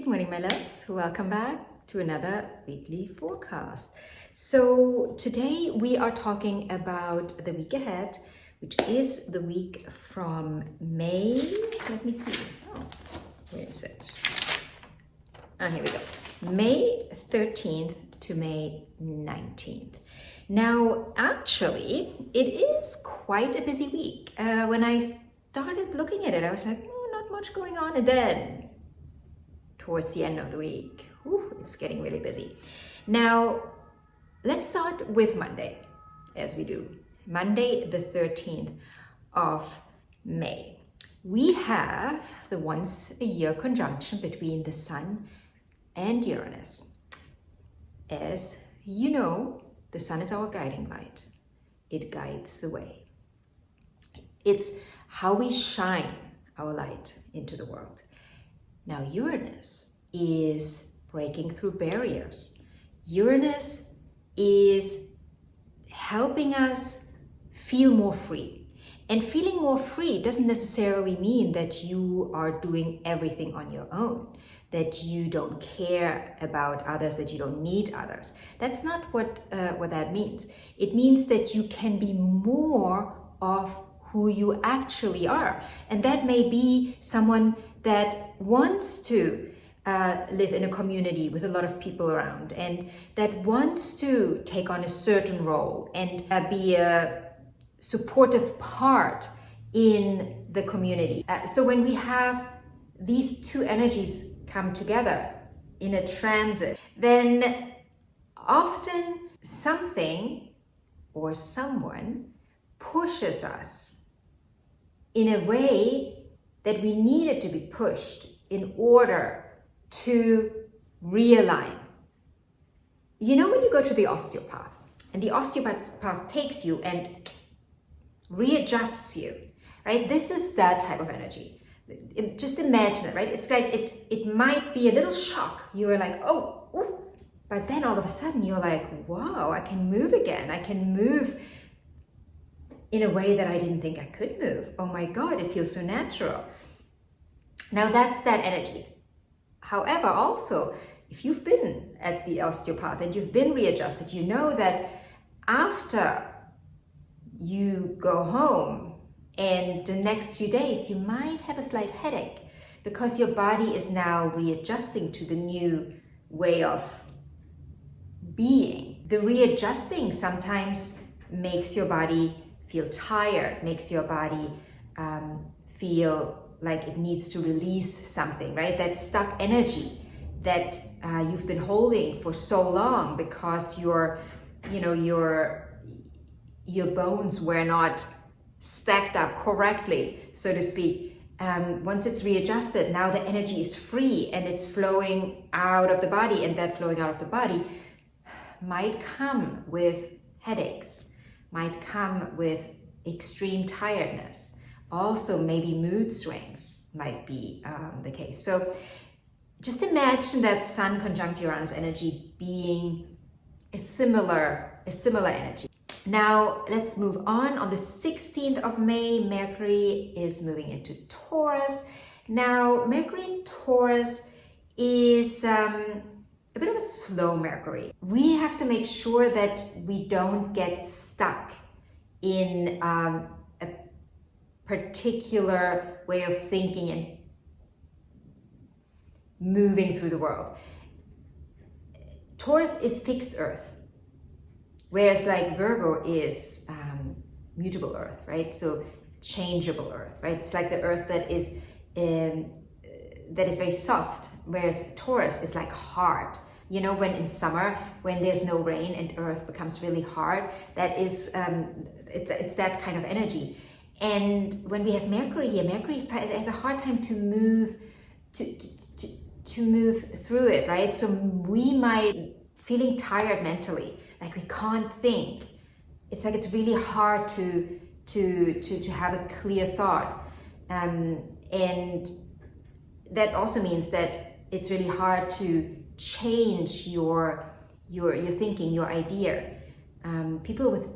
morning, my loves. Welcome back to another weekly forecast. So today we are talking about the week ahead, which is the week from May. Let me see. Oh, where is it? Here we go. May 13th to May 19th. Now, actually, it is quite a busy week. When I started looking at it, I was like, oh, not much going on. And then towards the end of the week, it's getting really busy. Now, let's start with Monday, as we do. Monday, the 13th of May. We have the once-a-year conjunction between the Sun and Uranus. As you know, the Sun is our guiding light. It guides the way. It's how we shine our light into the world. Now, Uranus is breaking through barriers. Uranus is helping us feel more free. And feeling more free doesn't necessarily mean that you are doing everything on your own, that you don't care about others, that you don't need others. That's not what that means. It means that you can be more of who you actually are. And that may be someone that wants to live in a community with a lot of people around, and that wants to take on a certain role and be a supportive part in the community. So when we have these two energies come together in a transit, then often something or someone pushes us in a way that we needed to be pushed in order to realign. You know, when you go to the osteopath and the osteopath takes you and readjusts you, right? This is that type of energy. Just imagine it, right? It's like it might be a little shock. You are like, oh, ooh. But then all of a sudden you're like, wow, I can move again. I can move in a way that I didn't think I could move. Oh my God, it feels so natural. Now that's that energy. However, also, if you've been at the osteopath and you've been readjusted, you know that after you go home and the next few days, you might have a slight headache because your body is now readjusting to the new way of being. The readjusting sometimes makes your body feel tired, makes your body feel like it needs to release something, right? That stuck energy that you've been holding for so long because your bones were not stacked up correctly, so to speak. Once it's readjusted, now the energy is free and it's flowing out of the body, and that flowing out of the body might come with headaches, might come with extreme tiredness. Also, maybe mood swings might be the case. So just imagine that Sun conjunct Uranus energy being a similar energy. Now, let's move on. On the 16th of May, Mercury is moving into Taurus. Now, Mercury in Taurus is a bit of a slow Mercury. We have to make sure that we don't get stuck in a particular way of thinking and moving through the world. Taurus is fixed earth, whereas like Virgo is mutable earth, right? So changeable earth, right? It's like the earth that is very soft, whereas Taurus is like hard. You know, when in summer, when there's no rain and earth becomes really hard, that is, it's that kind of energy. And when we have Mercury here, Mercury has a hard time to move through it, right? So we might feeling tired mentally, like we can't think. It's like it's really hard to have a clear thought, and that also means that it's really hard to change your thinking, your idea. People with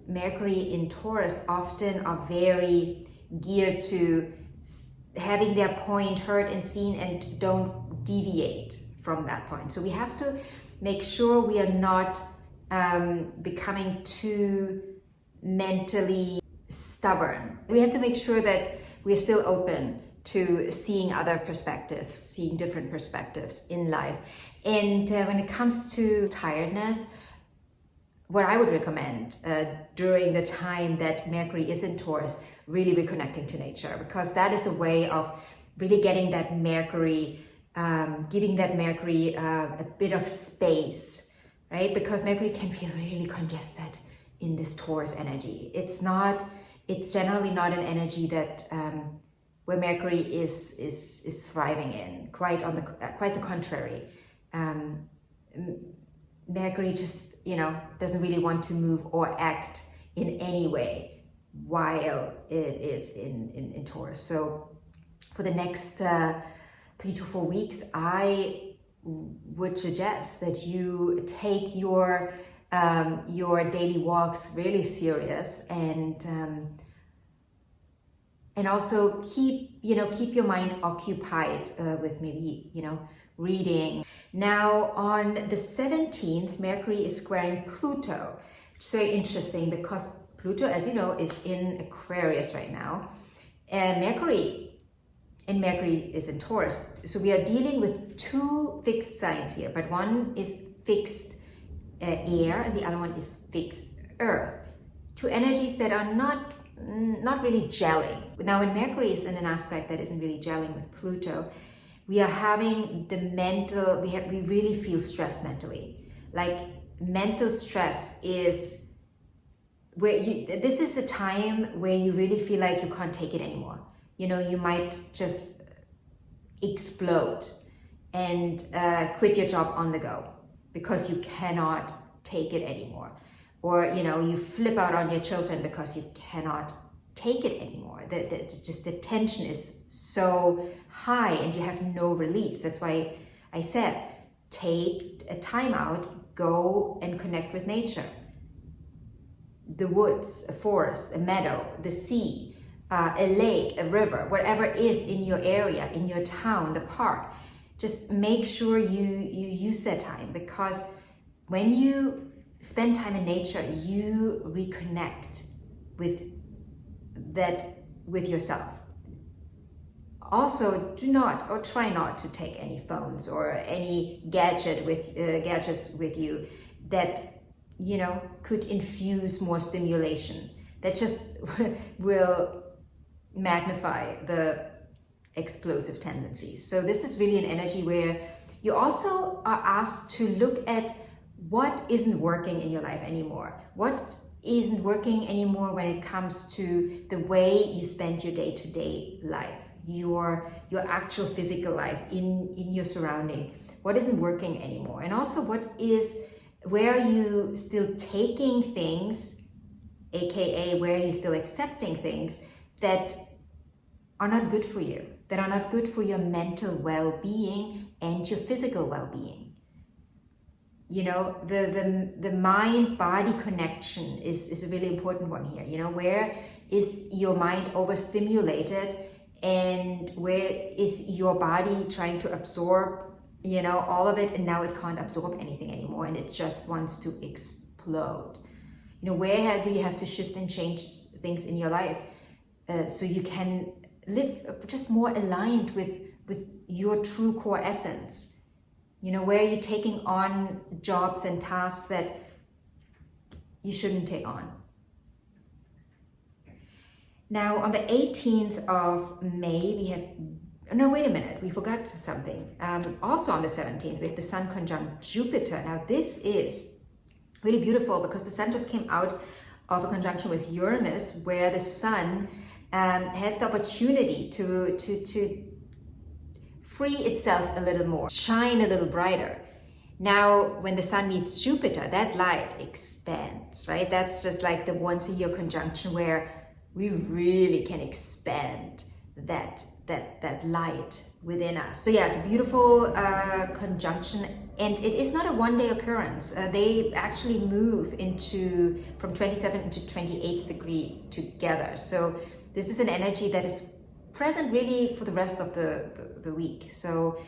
Mercury in Taurus often are very geared to having their point heard and seen and don't deviate from that point. So we have to make sure we are not becoming too mentally stubborn. We have to make sure that we're still open to seeing other perspectives, seeing different perspectives in life. And when it comes to tiredness, what I would recommend during the time that Mercury is in Taurus, really reconnecting to nature, because that is a way of really getting that Mercury, giving that Mercury a bit of space, right? Because Mercury can feel really congested in this Taurus energy. It's generally not an energy that where Mercury is thriving in. Quite the contrary. Mercury just, doesn't really want to move or act in any way while it is in Taurus. So for the next 3 to 4 weeks, I would suggest that you take your daily walks really serious, and also keep your mind occupied with maybe reading. Now on the 17th, Mercury is squaring Pluto. It's very interesting because Pluto, as you know, is in Aquarius right now, and Mercury is in Taurus. So we are dealing with two fixed signs here, but one is fixed air and the other one is fixed earth. Two energies that are not really gelling. Now when Mercury is in an aspect that isn't really gelling with Pluto, we are having the mental, we really feel stressed mentally. Like mental stress is where this is a time where you really feel like you can't take it anymore. You might just explode and quit your job on the go because you cannot take it anymore. Or, you flip out on your children because you cannot take it anymore. Just the tension is so high and you have no release. That's why I said, take a time out, go and connect with nature. The woods, a forest, a meadow, the sea, a lake, a river, whatever is in your area, in your town, the park. Just make sure you use that time, because when you spend time in nature, you reconnect with yourself. Also, do not or try not to take any phones or any gadgets with you that could infuse more stimulation. That just will magnify the explosive tendencies. So this is really an energy where you also are asked to look at what isn't working in your life anymore. What isn't working anymore when it comes to the way you spend your day-to-day life, your actual physical life in your surrounding. What isn't working anymore? And also where are you still taking things, aka where are you still accepting things that are not good for you, that are not good for your mental well-being and your physical well-being. The mind-body connection is a really important one here. Where is your mind overstimulated and where is your body trying to absorb, all of it, and now it can't absorb anything anymore and it just wants to explode. Where do you have to shift and change things in your life so you can live just more aligned with your true core essence? Where you're taking on jobs and tasks that you shouldn't take on. Now, on the 18th of May, we forgot something. Also on the 17th, we have the Sun conjunct Jupiter. Now, this is really beautiful because the Sun just came out of a conjunction with Uranus, where the Sun had the opportunity to free itself a little more, shine a little brighter. Now, when the Sun meets Jupiter, that light expands, right? That's just like the once a year conjunction where we really can expand that light within us. So yeah, it's a beautiful conjunction, and it is not a one-day occurrence. They actually move from 27th into 28th degree together. So this is an energy that is present really for the rest of the week. So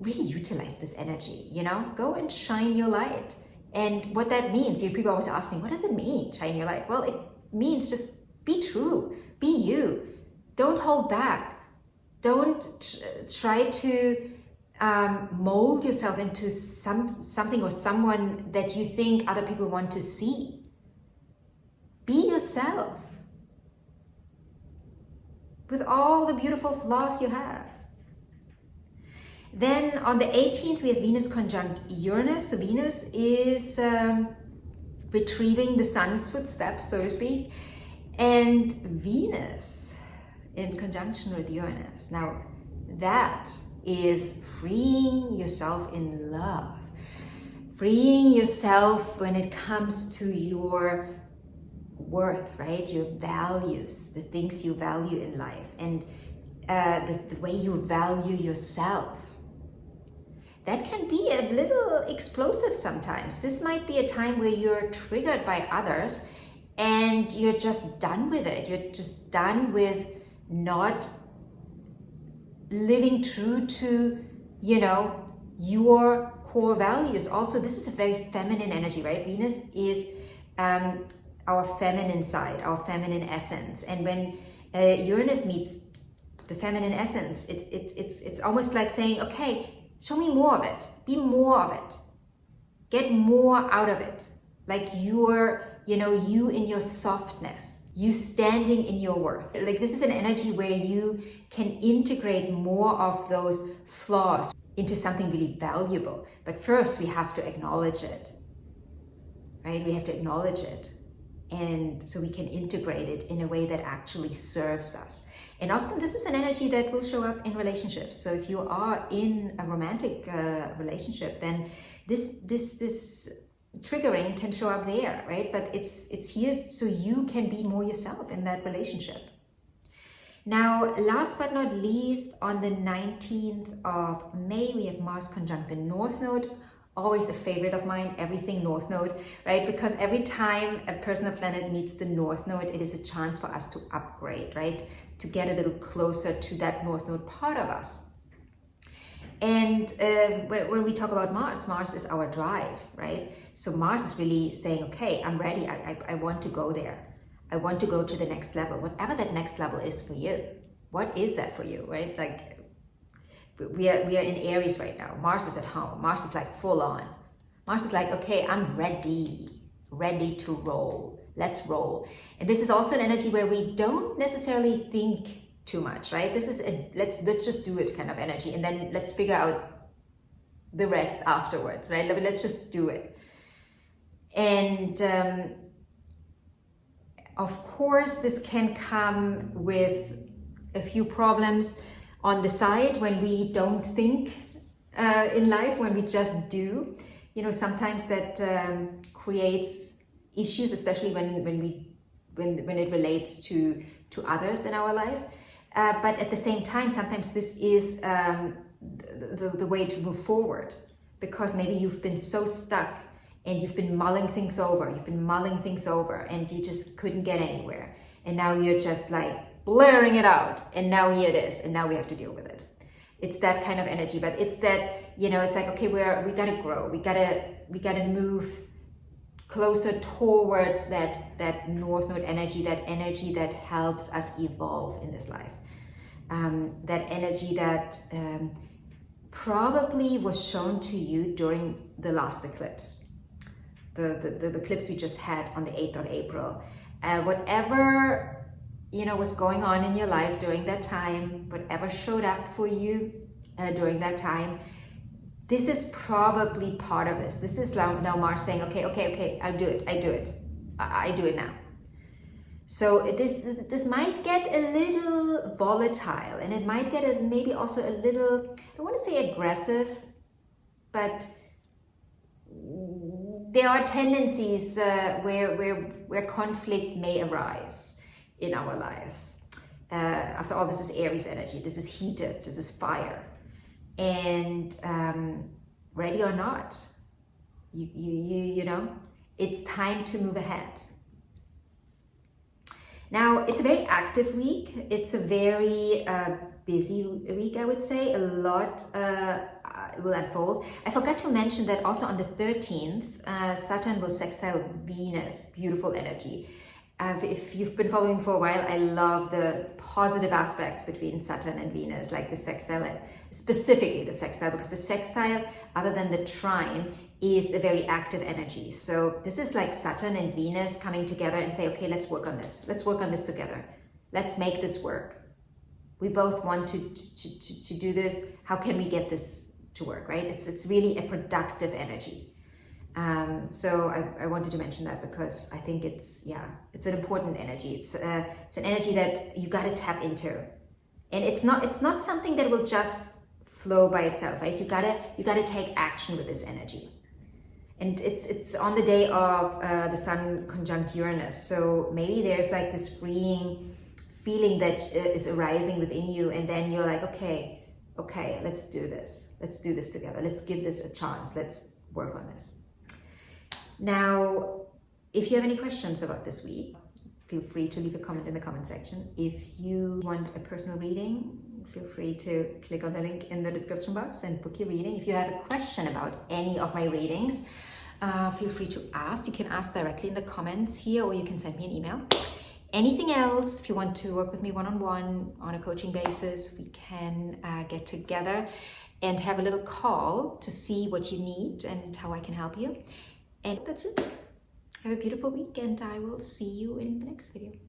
really utilize this energy, you know, go and shine your light. And what that means, people always ask me, what does it mean, shine your light? Well, it means just be true, be you. Don't hold back. Don't try to mold yourself into something or someone that you think other people want to see. Be yourself with all the beautiful flaws you have. Then on the 18th, we have Venus conjunct Uranus. So Venus is retrieving the sun's footsteps, so to speak. And Venus in conjunction with Uranus. Now, that is freeing yourself in love. Freeing yourself when it comes to your worth, right? Your values, the things you value in life, and the way you value yourself. That can be a little explosive sometimes. This might be a time where you're triggered by others and you're just done with it. You're just done with not living true to, you know, your core values. Also, this is a very feminine energy, right? Venus is our feminine side, our feminine essence. And when Uranus meets the feminine essence, it's almost like saying, okay, show me more of it, be more of it, get more out of it. Like you're, you know, you in your softness, you standing in your worth. Like this is an energy where you can integrate more of those flaws into something really valuable. But first we have to acknowledge it, right? We have to acknowledge it. And so we can integrate it in a way that actually serves us. And often this is an energy that will show up in relationships. So if you are in a romantic relationship, then this triggering can show up there, right? But it's here so you can be more yourself in that relationship. Now, last but not least, on the 19th of May, we have Mars conjunct the North Node. Always a favorite of mine, everything North Node, right? Because every time a personal planet meets the North Node, it is a chance for us to upgrade, right? To get a little closer to that North Node part of us. And when we talk about Mars, Mars is our drive, right? So Mars is really saying, okay, I'm ready. I want to go there. I want to go to the next level, whatever that next level is for you. What is that for you, right? Like we are in Aries right now. Mars is at home. Mars is like full on. Mars is like, okay, I'm ready to roll. Let's roll. And this is also an energy where we don't necessarily think too much, right? This is a let's just do it kind of energy, and then let's figure out the rest afterwards, right? Let's just do it. And of course, this can come with a few problems on the side when we don't think in life, when we just do. You know, sometimes that creates issues, especially when it relates to others in our life. But at the same time, sometimes this is the way to move forward, because maybe you've been so stuck and you've been mulling things over, and you just couldn't get anywhere. And now you're just like blaring it out, and now here it is, and now we have to deal with it. It's that kind of energy, but it's that, you know, it's like, okay, we gotta grow, we gotta move closer towards that North Node energy, that energy that helps us evolve in this life. That energy that probably was shown to you during the last eclipse. The eclipse we just had on the 8th of April. Whatever, you know, was going on in your life during that time, whatever showed up for you during that time, this is probably part of this. This is now Mars saying, okay, I do it now. So this might get a little volatile, and it might get maybe also a little, I don't want to say aggressive, but there are tendencies where conflict may arise in our lives. After all, this is Aries energy. This is heated. This is fire. And ready or not, you know, it's time to move ahead. Now, it's a very active week. It's a very busy week, I would say. A lot will unfold. I forgot to mention that also on the 13th, Saturn will sextile Venus, beautiful energy. If you've been following for a while, I love the positive aspects between Saturn and Venus, like the sextile, and specifically the sextile, because the sextile, other than the trine, is a very active energy. So this is like Saturn and Venus coming together and say, okay, let's work on this. Let's work on this together. Let's make this work. We both want to do this. How can we get this to work, right? It's really a productive energy. So I wanted to mention that because I think it's an important energy. It's an energy that you got to tap into, and it's not something that will just flow by itself, right? You gotta take action with this energy, and it's on the day of the Sun conjunct Uranus. So maybe there's like this freeing feeling that is arising within you, and then you're like, okay, let's do this together. Let's give this a chance. Let's work on this. Now, if you have any questions about this week, feel free to leave a comment in the comment section. If you want a personal reading, feel free to click on the link in the description box and book your reading. If you have a question about any of my readings, feel free to ask. You can ask directly in the comments here, or you can send me an email. Anything else, if you want to work with me one-on-one on a coaching basis, we can get together and have a little call to see what you need and how I can help you. And that's it. Have a beautiful week, and I will see you in the next video.